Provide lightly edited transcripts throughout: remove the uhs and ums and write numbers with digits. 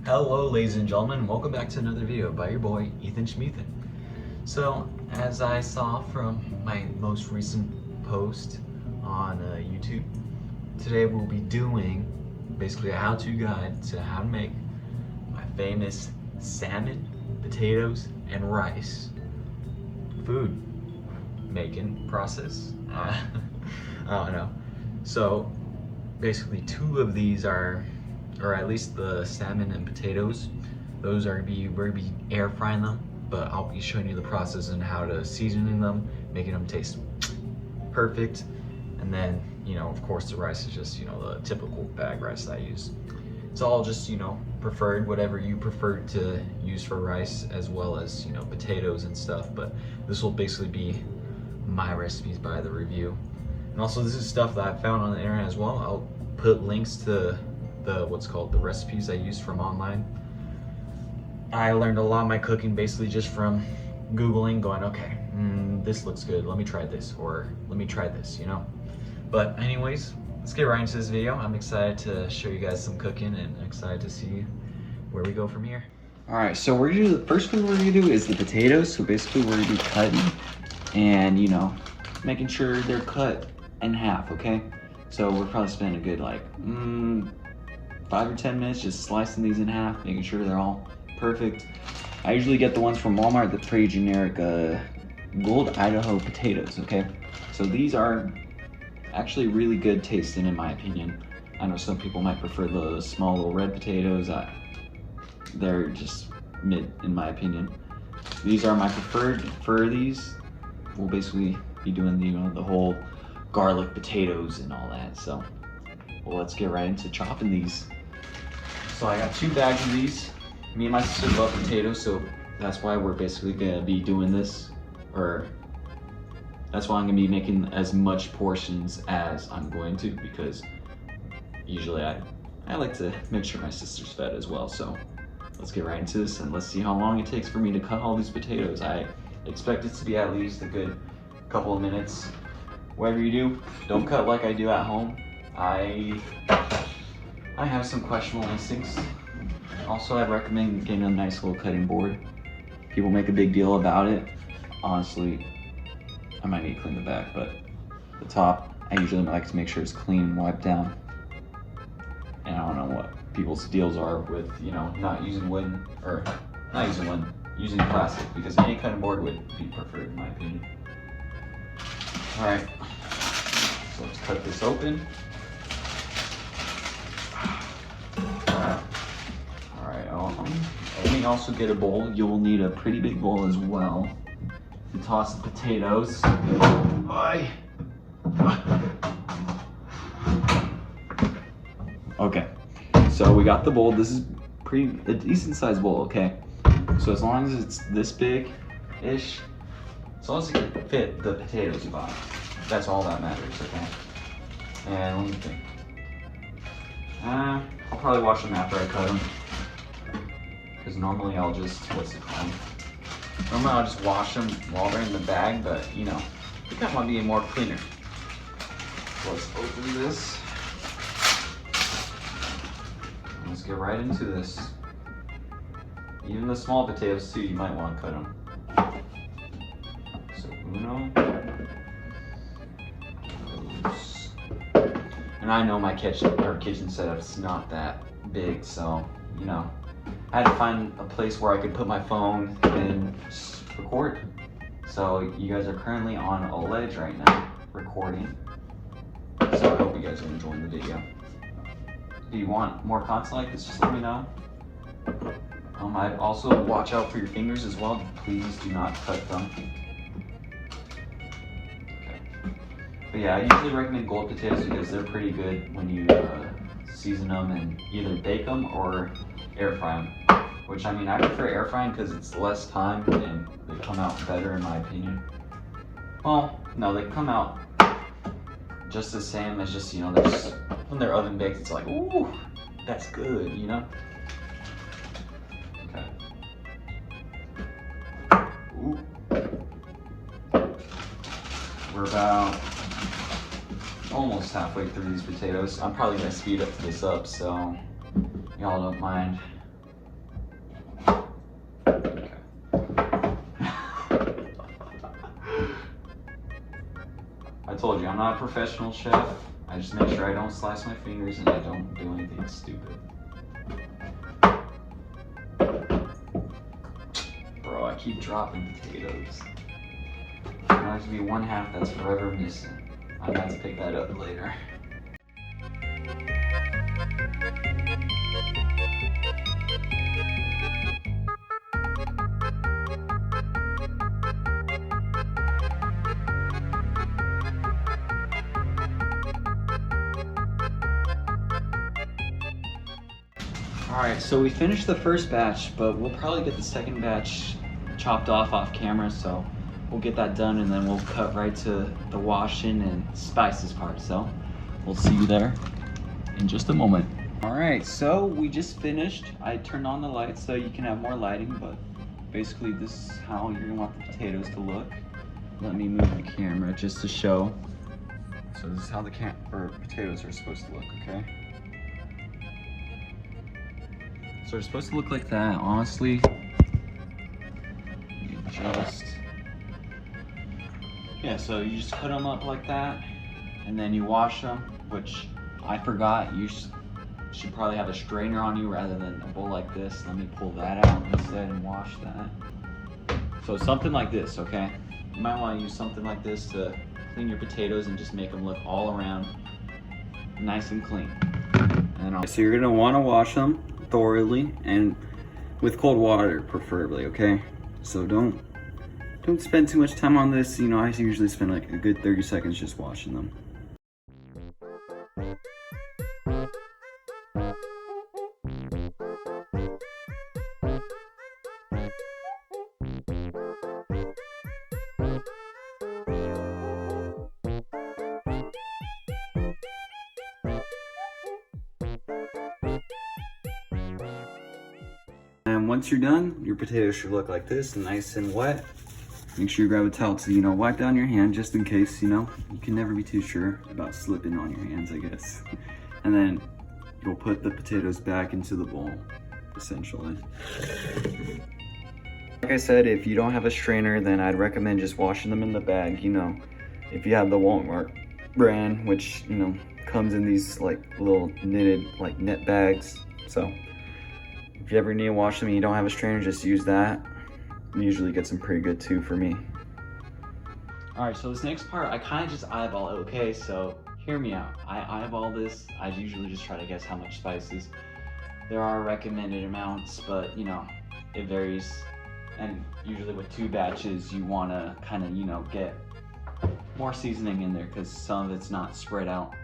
Hello ladies and gentlemen, welcome back to another video by your boy Ethan Schmeethan. So as I saw from my most recent post on YouTube, today we'll be doing basically a how-to guide to how to make my famous salmon, potatoes, and rice food making process. I don't know. So basically two of these are, or at least the salmon and potatoes, those are we're gonna be air frying them, but I'll be showing you the process and how to seasoning them, making them taste perfect. And then, of course the rice is just, the typical bag rice that I use. It's all just, preferred, whatever you prefer to use for rice, as well as, potatoes and stuff. But this will basically be my recipes by the review. And also this is stuff that I found on the internet as well. I'll put links to the recipes I used from online. I learned a lot of my cooking basically just from Googling, going, okay, this looks good, let me try this, or let me try this, But anyways, let's get right into this video. I'm excited to show you guys some cooking and excited to see where we go from here. All right, so we're gonna do, the first thing we're gonna do is the potatoes. So basically we're gonna be cutting and, making sure they're cut in half, okay? So we're probably spending a good 5 or 10 minutes just slicing these in half, making sure they're all perfect. I usually get the ones from Walmart, the pretty generic Gold Idaho potatoes, okay? So these are actually really good tasting in my opinion. I know some people might prefer the small little red potatoes. They're just mid in my opinion. These are my preferred. For these, we'll basically be doing the whole garlic potatoes and all that. So, well, let's get right into chopping these. So I got 2 bags of these. Me and my sister love potatoes, so that's why we're basically gonna be doing this, or that's why I'm gonna be making as much portions as I'm going to, because usually I like to make sure my sister's fed as well. So let's get right into this and let's see how long it takes for me to cut all these potatoes. I expect it to be at least a good couple of minutes. Whatever you do, don't cut like I do at home. I have some questionable instincts. Also, I recommend getting a nice little cutting board. People make a big deal about it. Honestly, I might need to clean the back, but the top, I usually like to make sure it's clean and wiped down. And I don't know what people's deals are with, not using wood, or not using wood, using plastic, because any cutting board would be preferred in my opinion. All right, so let's cut this open. All right, let me also get a bowl. You will need a pretty big bowl as well to toss the potatoes. Okay, so we got the bowl. This is a decent sized bowl, okay? So as long as it's this big-ish, as long as it can fit the potatoes you bought, that's all that matters, okay? And let me think. I'll probably wash them after I cut them, because normally I'll just, normally I'll just wash them while they're in the bag, but you kind of want to be more cleaner. So let's open this. Let's get right into this. Even the small potatoes too, you might want to cut them. So uno, dos. And I know my kitchen setup's not that big, so I had to find a place where I could put my phone and just record. So you guys are currently on a ledge right now, recording. So I hope you guys are enjoying the video. Do you want more content like this? Just let me know. I'd also watch out for your fingers as well. Please do not cut them. Okay. But yeah, I usually recommend gold potatoes because they're pretty good when you season them and either bake them or air fry them. Which, I prefer air frying because it's less time and they come out better in my opinion. Well, no, they come out just the same as just, when they're oven baked, it's like, ooh, that's good, Okay. Ooh. We're about almost halfway through these potatoes. I'm probably gonna speed this up so y'all don't mind I'm not a professional chef. I just make sure I don't slice my fingers and I don't do anything stupid. Bro, I keep dropping potatoes. There has to be one half that's forever missing. I'm gonna have to pick that up later. Alright, so we finished the first batch, but we'll probably get the second batch chopped off camera, so we'll get that done and then we'll cut right to the washing and spices part. So we'll see you there in just a moment. Alright, so we just finished. I turned on the lights so you can have more lighting, but basically this is how you're gonna want the potatoes to look. Let me move the camera just to show. So this is how the potatoes are supposed to look, okay? So they're supposed to look like that, honestly. So you just cut them up like that, and then you wash them, which I forgot. You should probably have a strainer on you rather than a bowl like this. Let me pull that out instead and wash that. So something like this, okay? You might want to use something like this to clean your potatoes and just make them look all around nice and clean. So you're gonna want to wash them thoroughly and with cold water preferably, okay? So don't spend too much time on this. You know, I usually spend like a good 30 seconds just washing them. And once you're done, your potatoes should look like this, nice and wet. Make sure you grab a towel to, wipe down your hand just in case, you can never be too sure about slipping on your hands, I guess. And then you'll put the potatoes back into the bowl, essentially. Like I said, if you don't have a strainer, then I'd recommend just washing them in the bag, If you have the Walmart brand, which, comes in these little knitted net bags. So if you ever need to wash them and you don't have a strainer, just use that. It usually gets them pretty good too for me. Alright, so this next part, I kind of just eyeball it, okay? So hear me out. I eyeball this. I usually just try to guess how much spices. There are recommended amounts, but it varies. And usually with 2 batches, you want to kind of, get more seasoning in there because some of it's not spread out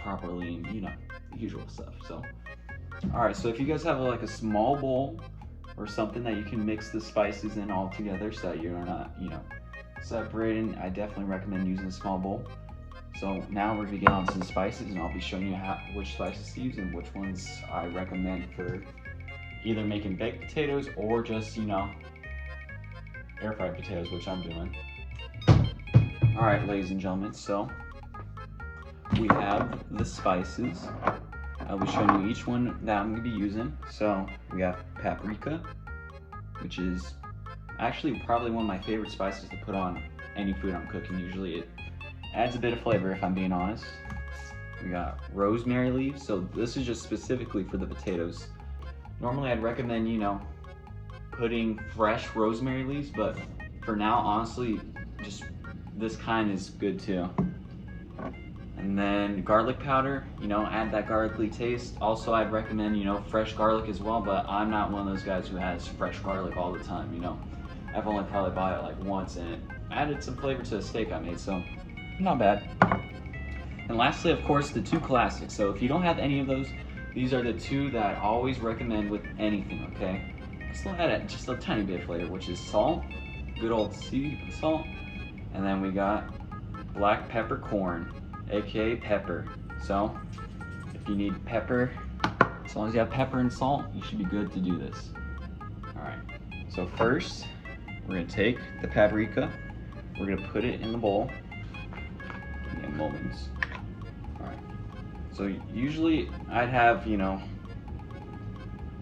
properly and, the usual stuff. So, alright, so if you guys have a small bowl or something that you can mix the spices in all together so that you're not, separating, I definitely recommend using a small bowl. So now we're gonna get on to the spices and I'll be showing you which spices to use and which ones I recommend for either making baked potatoes or just, air fried potatoes, which I'm doing. Alright, ladies and gentlemen, so we have the spices. I'll be showing you each one that I'm going to be using. So we have paprika, which is actually probably one of my favorite spices to put on any food I'm cooking. Usually it adds a bit of flavor if I'm being honest. We got rosemary leaves. So this is just specifically for the potatoes. Normally I'd recommend, putting fresh rosemary leaves, but for now, honestly, just this kind is good too. And then garlic powder, add that garlicky taste. Also, I'd recommend, fresh garlic as well, but I'm not one of those guys who has fresh garlic all the time, I've only probably bought it once and it added some flavor to the steak I made, so not bad. And lastly, of course, the 2 classics. So if you don't have any of those, these are the 2 that I always recommend with anything, okay? Still add just a tiny bit of flavor, which is salt, good old sea salt, and then we got black peppercorn, aka pepper. So if you need pepper, as long as you have pepper and salt, you should be good to do this. Alright, so first we're going to take the paprika, we're going to put it in the bowl. Give me a moment. Alright, so usually I'd have,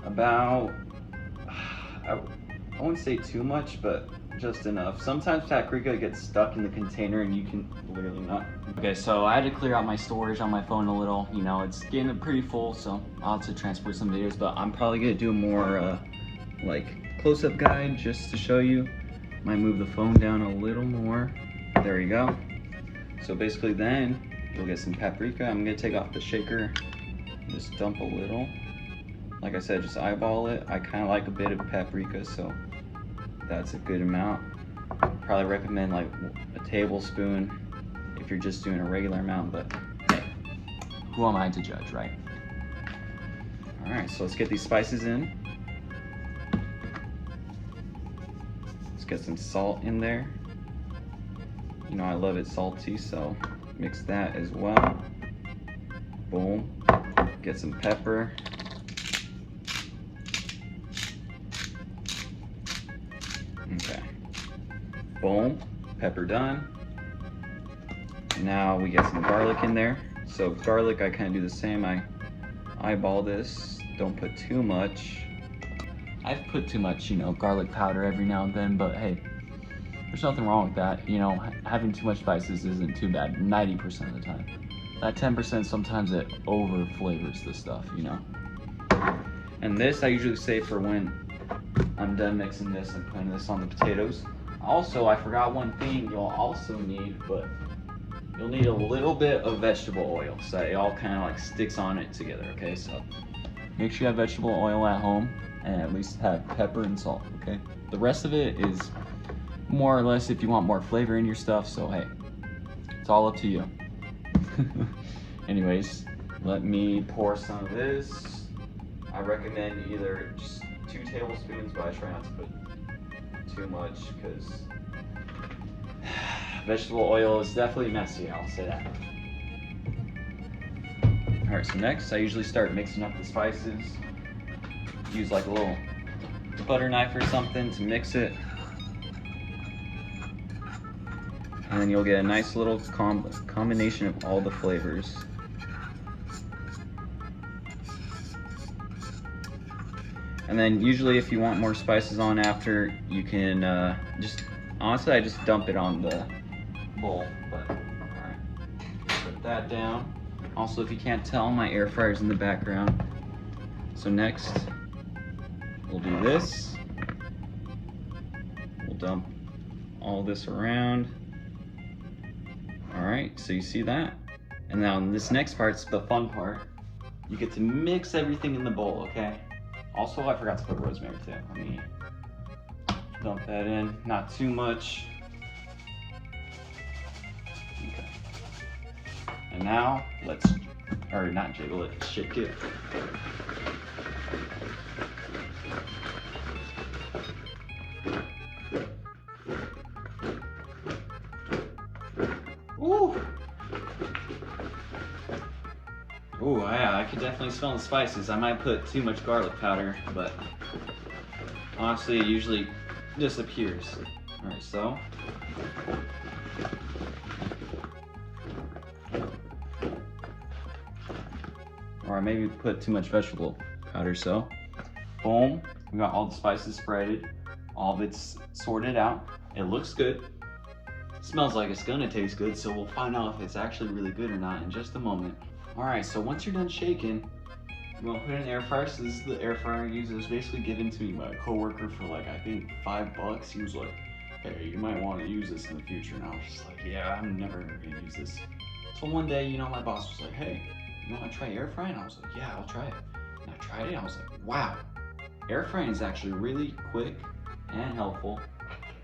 about, I wouldn't say too much, but just enough. Sometimes paprika gets stuck in the container and you can literally not. Okay, so I had to clear out my storage on my phone a little. You know, it's getting pretty full, so I'll have to transport some videos, but I'm probably gonna do a more like close-up guide just to show you. Might move the phone down a little more. There you go. So basically then you'll get some paprika. I'm gonna take off the shaker, just dump a little. Like I said, just eyeball it. I kind of like a bit of paprika, so that's a good amount. Probably recommend like a tablespoon if you're just doing a regular amount, but hey, who am I to judge, right? All right, so let's get these spices in. Let's get some salt in there. You know, I love it salty, so mix that as well. Boom. Get some pepper. Okay. Boom. Pepper done. Now we get some garlic in there. So garlic, I kind of do the same. I eyeball this. Don't put too much. I've put too much, you know, garlic powder every now and then, but hey, there's nothing wrong with that. You know, having too much spices isn't too bad 90% of the time. That 10%, sometimes it over flavors the stuff, you know. And this I usually save for when I'm done mixing this and putting this on the potatoes. Also, I forgot one thing you'll also need, but you'll need a little bit of vegetable oil so it all kind of like sticks on it together, okay? So make sure you have vegetable oil at home and at least have pepper and salt, okay? The rest of it is more or less if you want more flavor in your stuff, so hey, it's all up to you. Anyways, let me pour some of this. I recommend either just 2 tablespoons, but I try not to put too much because vegetable oil is definitely messy, I'll say that. All right, so next I usually start mixing up the spices. Use like a little butter knife or something to mix it. And then you'll get a nice little combination of all the flavors. And then usually if you want more spices on after, you can honestly I just dump it on the bowl, but alright. Put that down. Also, if you can't tell, my air fryer's in the background. So next, we'll do this. We'll dump all this around. Alright, so you see that? And now this next part's the fun part. You get to mix everything in the bowl, okay? Also, I forgot to put rosemary too. Let me dump that in, not too much. Okay. And now, not jiggle it, shake it. Ooh! Ooh, yeah, I could definitely smell the spices. I might put too much garlic powder, but honestly, it usually disappears. Alright, so. Or maybe put too much vegetable powder, so. Boom, we got all the spices spreaded. All of it's sorted out. It looks good. Smells like it's gonna taste good, so we'll find out if it's actually really good or not in just a moment. Alright, so once you're done shaking, you want to put it in the air fryer. So this is the air fryer I use. It was basically given to me by a coworker for like, I think $5. He was like, hey, you might want to use this in the future. And I was just like, yeah, I'm never gonna use this. So one day, you know, my boss was like, hey, you want to try air frying? I was like, yeah, I'll try it. And I tried it, I was like, wow, air frying is actually really quick and helpful.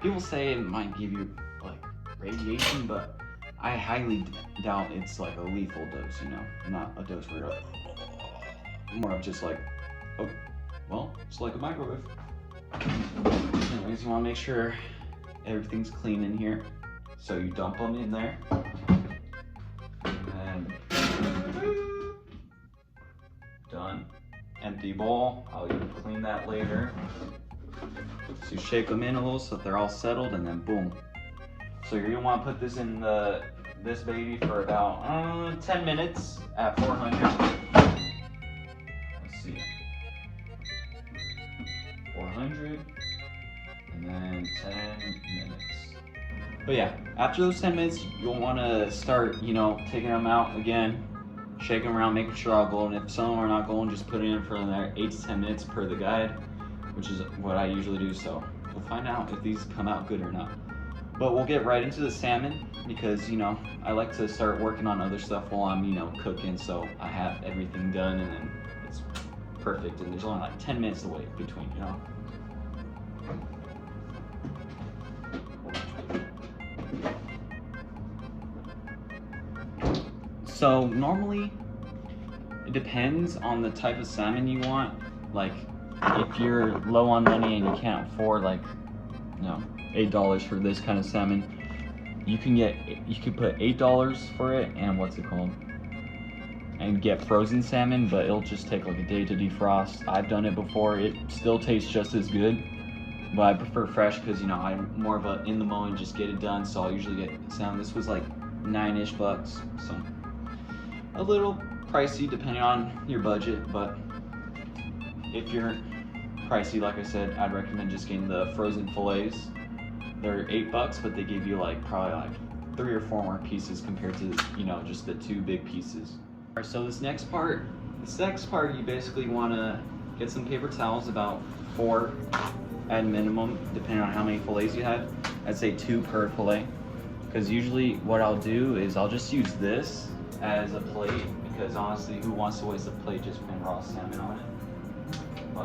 People say it might give you like radiation, but I highly doubt it's like a lethal dose, you know? Not a dose where you're like, more of just like, oh, well, it's like a microwave. Anyways, you wanna make sure everything's clean in here. So you dump them in there. And done. Empty bowl, I'll even clean that later. So you shake them in a little so that they're all settled, and then boom. So you're gonna want to put this in this baby for about 10 minutes at 400. Let's see. 400. And then in 10 minutes. But yeah, after those 10 minutes, you'll want to start, you know, taking them out again, shaking them around, making sure they're all golden. If some of them are not golden, just put it in for another 8 to 10 minutes per the guide, which is what I usually do. So we'll find out if these come out good or not. But we'll get right into the salmon because, you know, I like to start working on other stuff while I'm, you know, cooking, so I have everything done and then it's perfect. And there's only like 10 minutes to wait between, you know. So normally, it depends on the type of salmon you want. Like, if you're low on money and you can't afford, like, you know, $8 for this kind of salmon, you could put $8 for it and what's it called? And get frozen salmon, but it'll just take like a day to defrost. I've done it before. It still tastes just as good, but I prefer fresh because, you know, I'm more of a in the moment, just get it done. So I'll usually get salmon. This was like $9-ish, so a little pricey depending on your budget, but if you're pricey, like I said, I'd recommend just getting the frozen fillets. They're $8, but they give you like probably like 3 or 4 more pieces compared to, you know, just the 2 big pieces. Alright, so this next part you basically want to get some paper towels, about 4 at minimum, depending on how many fillets you have. I'd say 2 per fillet, because usually what I'll do is I'll just use this as a plate, because honestly, who wants to waste a plate just putting raw salmon on it?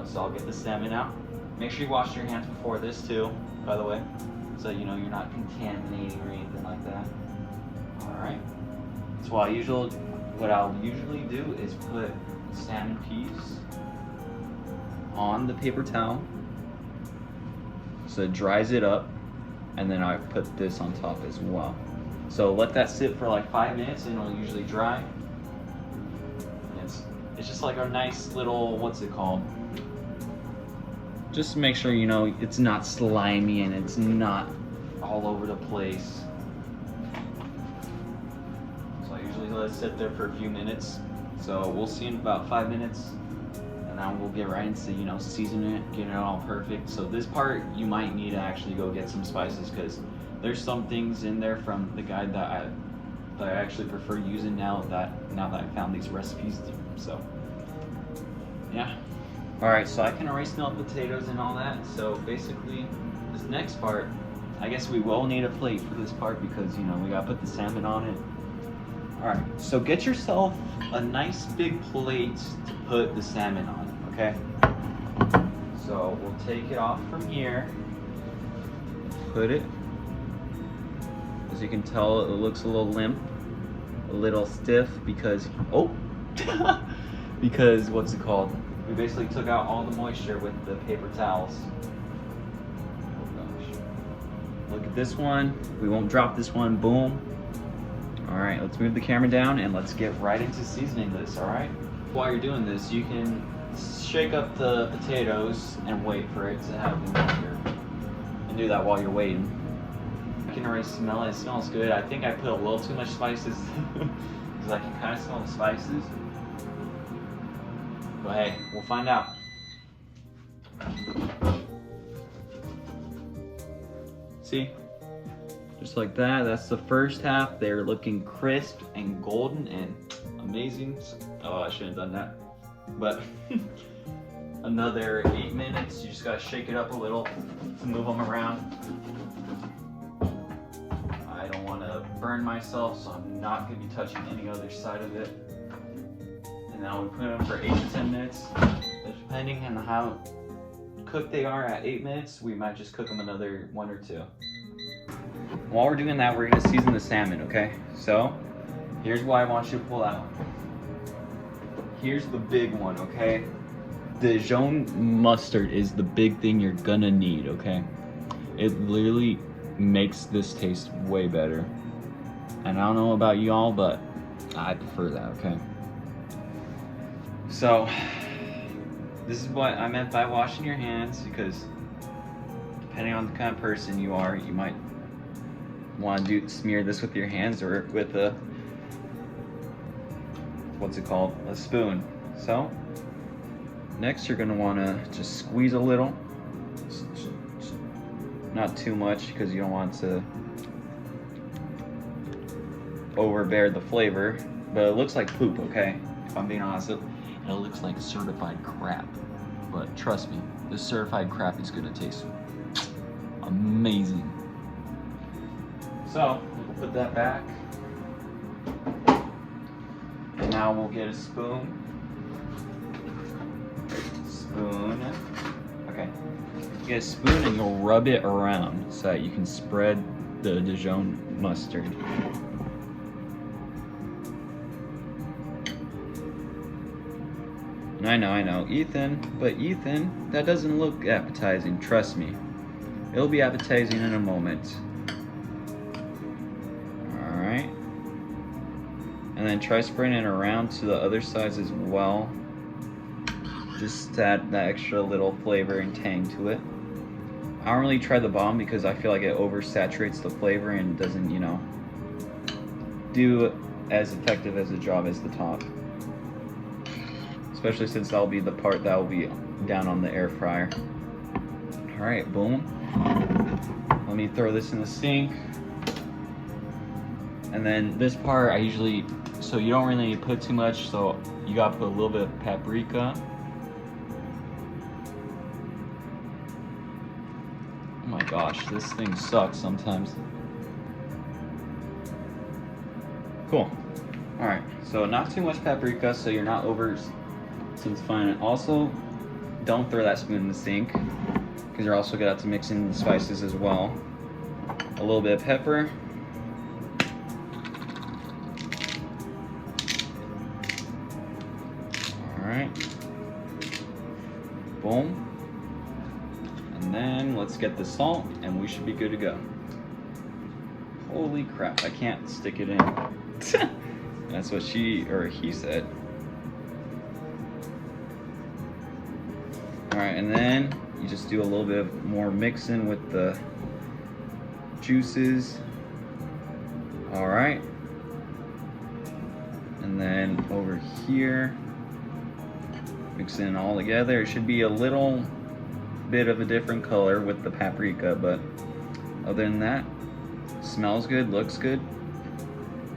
So I'll get the salmon out. Make sure you wash your hands before this too, by the way, so you know you're not contaminating or anything like that. Alright, so what I'll usually do is put salmon piece on the paper towel so it dries it up, and then I put this on top as well. So let that sit for like 5 minutes and it'll usually dry. And it's just like a nice little, what's it called? Just to make sure, you know, it's not slimy and it's not all over the place. So I usually let it sit there for a few minutes. So we'll see in about 5 minutes. And then we'll get right into, you know, seasoning it, getting it all perfect. So this part, you might need to actually go get some spices, because there's some things in there from the guide that I actually prefer using now that I found these recipes. So yeah. Alright, so I can already smell potatoes and all that. So basically, this next part, I guess we will need a plate for this part because, you know, we gotta put the salmon on it. Alright, so get yourself a nice big plate to put the salmon on, okay? So we'll take it off from here, put it. As you can tell, it looks a little limp, a little stiff because, because what's it called? We basically took out all the moisture with the paper towels. Oh gosh. Look at this one. We won't drop this one. Boom. All right, let's move the camera down and let's get right into seasoning this, all right? While you're doing this, you can shake up the potatoes and wait for it to have moisture. And do that while you're waiting. I can already smell it. It smells good. I think I put a little too much spices because I can kind of smell the spices. But hey, we'll find out. See? Just like that. That's the first half. They're looking crisp and golden and amazing. Oh, I shouldn't have done that. But another 8 minutes. You just gotta shake it up a little to move them around. I don't want to burn myself, so I'm not gonna be touching any other side of it. And now we put them for 8 to 10 minutes. Depending on how cooked they are at 8 minutes, we might just cook them another 1 or 2. While we're doing that, we're gonna season the salmon, okay? So, here's what I want you to pull out. Here's the big one, okay? Dijon mustard is the big thing you're gonna need, okay? It literally makes this taste way better. And I don't know about y'all, but I prefer that, okay? So, this is what I meant by washing your hands, because depending on the kind of person you are, you might want to smear this with your hands or with a, what's it called, a spoon. So, next you're going to want to just squeeze a little. not too much because you don't want to overbear the flavor. But it looks like poop, okay? If I'm being honest, it looks like certified crap. But trust me, this certified crap is gonna taste amazing. So we'll put that back. And now we'll get a spoon. Okay. Get a spoon and you'll rub it around so that you can spread the Dijon mustard. I know, Ethan, that doesn't look appetizing, trust me. It'll be appetizing in a moment. Alright. And then try spreading it around to the other sides as well. Just to add that extra little flavor and tang to it. I don't really try the bottom because I feel like it oversaturates the flavor and doesn't, you know, do as effective as a job as the top. Especially since that'll be the part that will be down on the air fryer. Alright, boom. Let me throw this in the sink. And then this part I usually, so you don't really put too much, so you gotta put a little bit of paprika. Oh my gosh, this thing sucks sometimes. Cool. Alright, so not too much paprika so you're not over simplifying it. Also, don't throw that spoon in the sink because you're also gonna have to mix in the spices as well. A little bit of pepper. Alright. Boom. And then let's get the salt and we should be good to go. Holy crap, I can't stick it in. That's what she or he said. Alright, and then you just do a little bit of more mixing with the juices. Alright. And then over here, mixing it all together. It should be a little bit of a different color with the paprika, but other than that, smells good, looks good.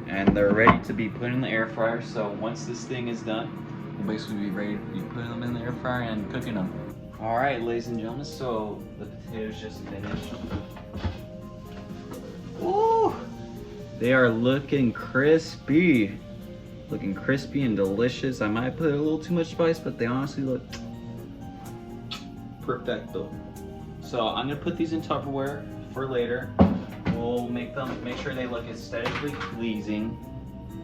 And they're ready to be put in the air fryer. So once this thing is done, we'll basically be ready to be putting them in the air fryer and cooking them. Alright, ladies and gentlemen, so the potatoes just finished. Ooh! They are looking crispy. Looking crispy and delicious. I might put a little too much spice, but they honestly look perfecto. So I'm gonna put these in Tupperware for later. We'll make sure they look aesthetically pleasing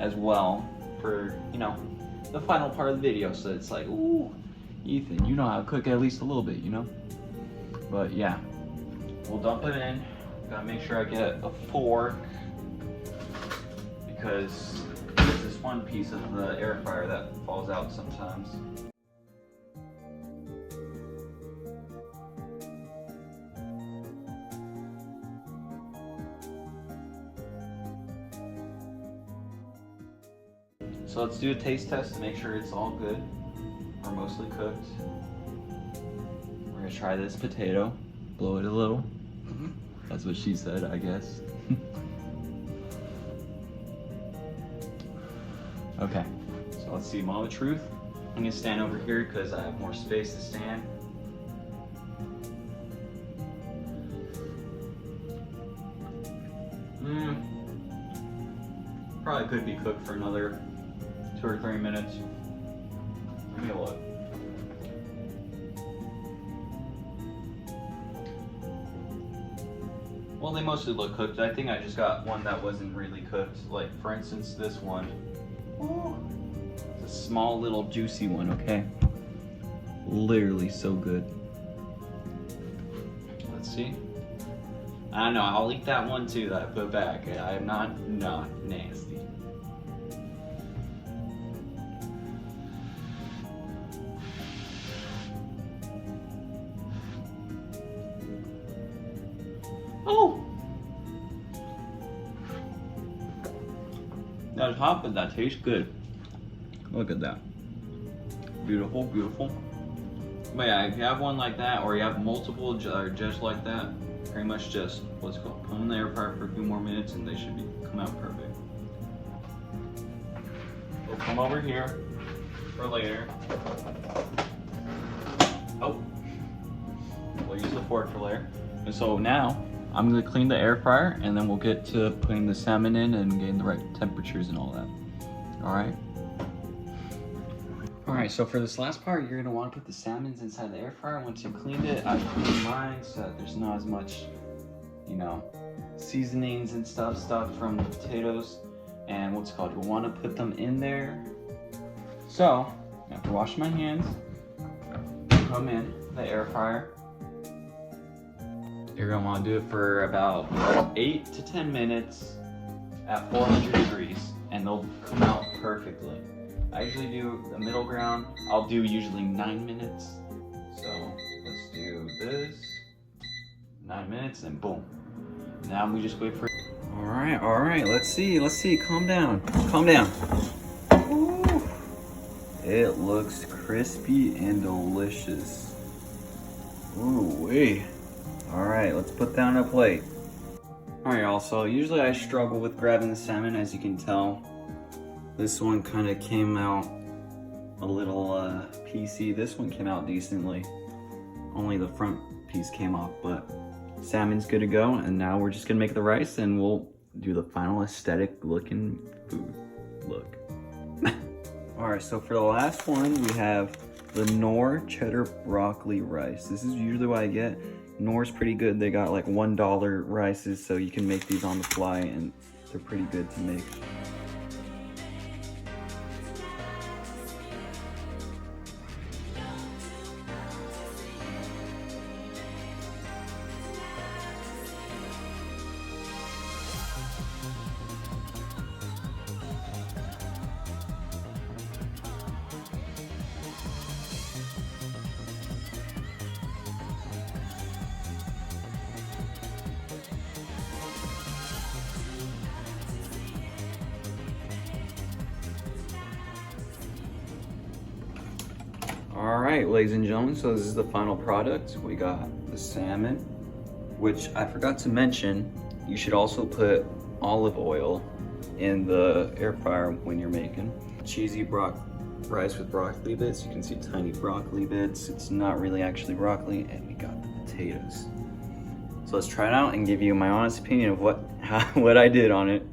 as well for, you know, the final part of the video. So it's like, ooh, Ethan, you know how to cook at least a little bit, you know? But yeah, we'll dump it in. Gotta make sure I get a fork because there's this one piece of the air fryer that falls out sometimes. So let's do a taste test to make sure it's all good, or mostly cooked. We're gonna try this potato, blow it a little. That's what she said, I guess. Okay, so let's see, moment of truth. I'm gonna stand over here because I have more space to stand. Probably could be cooked for another 2 or 3 minutes. Let me look. Well, they mostly look cooked. I think I just got one that wasn't really cooked. Like, for instance, this one. Ooh. It's a small little juicy one, okay? Literally so good. Let's see. I don't know, I'll eat that one too that I put back. I am not nasty. Oh! That's hot, but that tastes good. Look at that. Beautiful, beautiful. But yeah, if you have one like that, or you have multiple just like that, pretty much just what's called put them in the air fryer for a few more minutes and they should come out perfect. We'll come over here for later. Oh, we'll use the fork for later. And so now I'm gonna clean the air fryer and then we'll get to putting the salmon in and getting the right temperatures and all that. All right. All right, so for this last part, you're gonna wanna put the salmons inside the air fryer. Once you've cleaned it, I've cleaned mine so that there's not as much, you know, seasonings and stuff stuck from the potatoes. And what's it called, you'll wanna put them in there. So, after washing my hands, put them in the air fryer. You're gonna wanna do it for about 8 to 10 minutes at 400 degrees, and they'll come out perfectly. I usually do the middle ground. I'll do usually 9 minutes. So let's do this. 9 minutes and boom. Now we just wait for. All right. Let's see. Calm down. Ooh. It looks crispy and delicious. Ooh wee. All right, let's put down a plate. All right, y'all. So usually I struggle with grabbing the salmon, as you can tell. This one kind of came out a little piecey. This one came out decently. Only the front piece came off, but salmon's good to go. And now we're just gonna make the rice and we'll do the final aesthetic looking food look. All right, so for the last one, we have the Knorr cheddar broccoli rice. This is usually what I get. Knorr's pretty good. They got like $1 rices, so you can make these on the fly and they're pretty good to make. All right, ladies and gentlemen, so this is the final product. We got the salmon, which I forgot to mention, you should also put olive oil in the air fryer when you're making. Cheesy rice with broccoli bits. You can see tiny broccoli bits. It's not really actually broccoli, and we got the potatoes. So let's try it out and give you my honest opinion of what I did on it.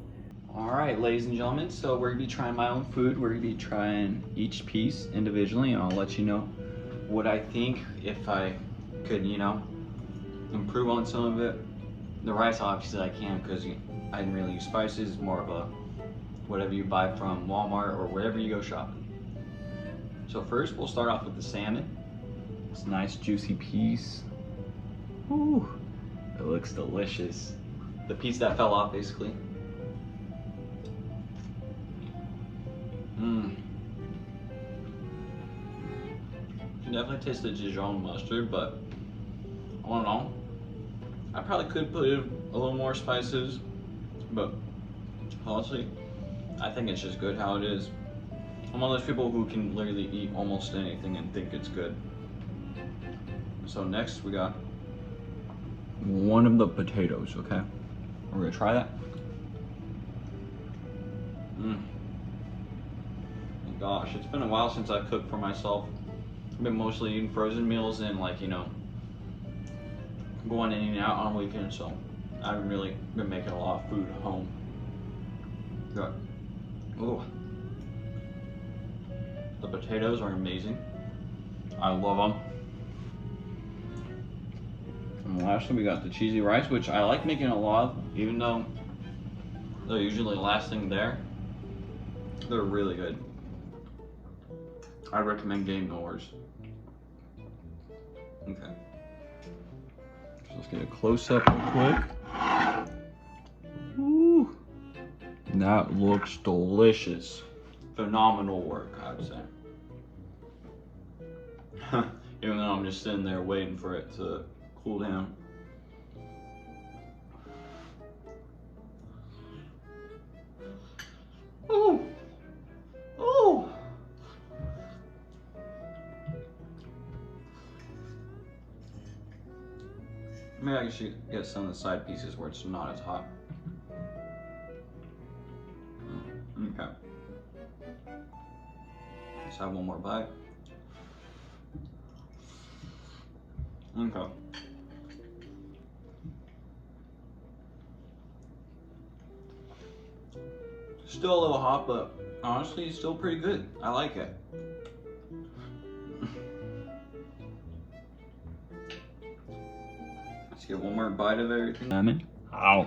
All right, ladies and gentlemen, so we're gonna be trying my own food. We're gonna be trying each piece individually, and I'll let you know what I think, if I could, you know, improve on some of it. The rice, obviously I can't, because I didn't really use spices. It's more of a whatever you buy from Walmart or wherever you go shopping. So first, we'll start off with the salmon. It's a nice juicy piece. Ooh, it looks delicious. The piece that fell off, basically. You can definitely taste the Dijon mustard, but I don't know. I probably could put in a little more spices, but honestly, I think it's just good how it is. I'm one of those people who can literally eat almost anything and think it's good. So next we got one of the potatoes, okay? We're gonna try that. Gosh, it's been a while since I've cooked for myself. I've been mostly eating frozen meals and, like, you know, going in and out on weekends, so I haven't really been making a lot of food at home. Good. Ooh. The potatoes are amazing. I love them. And lastly, we got the cheesy rice, which I like making a lot of, even though they're usually the last thing there. They're really good. I recommend getting Knorr's. Okay. So let's get a close up real quick. Ooh. That looks delicious. Phenomenal work, I would say. Even though I'm just sitting there waiting for it to cool down. Ooh. Ooh. Maybe I should get some of the side pieces where it's not as hot. Okay. Let's have one more bite. Okay. Still a little hot, but honestly, it's still pretty good. I like it. Let's get one more bite of everything. Salmon. Ow.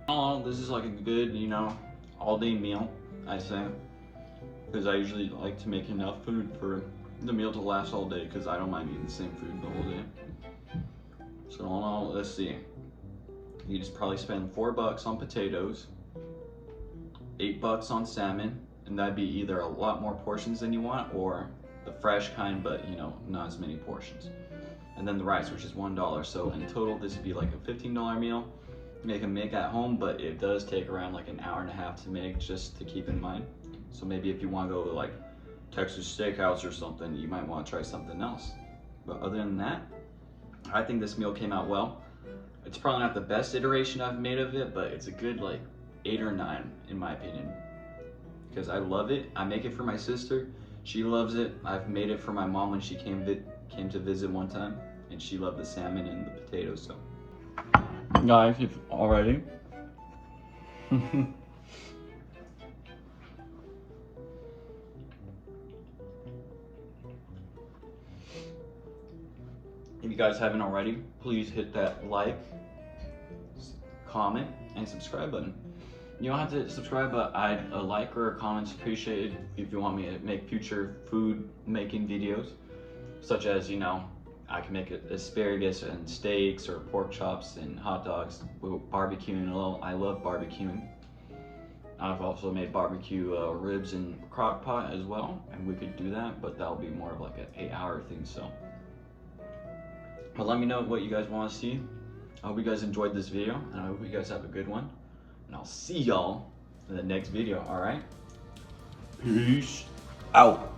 Oh, this is like a good, you know, all-day meal, I say. Because I usually like to make enough food for the meal to last all day, because I don't mind eating the same food the whole day. So let's see. You just probably spend $4 on potatoes, $8 on salmon, and that'd be either a lot more portions than you want, or the fresh kind, but you know, not as many portions. And then the rice, which is $1. So in total, this would be like a $15 meal. You can make at home, but it does take around like an hour and a half to make, just to keep in mind. So maybe if you want to go to like Texas Steakhouse or something, you might want to try something else. But other than that, I think this meal came out well. It's probably not the best iteration I've made of it, but it's a good like 8 or 9 in my opinion. Because I love it. I make it for my sister. She loves it. I've made it for my mom when she came to visit one time, and she loved the salmon and the potatoes. So, guys, if already. If you guys haven't already, please hit that like, comment, and subscribe button. You don't have to subscribe, but a like or a comment's appreciated if you want me to make future food making videos, such as, you know, I can make asparagus and steaks, or pork chops and hot dogs, barbecuing. I love barbecuing. I've also made barbecue ribs in crock pot as well, and we could do that, but that'll be more of like an 8-hour thing. So, but let me know what you guys want to see. I hope you guys enjoyed this video, and I hope you guys have a good one. And I'll see y'all in the next video, alright? Peace out.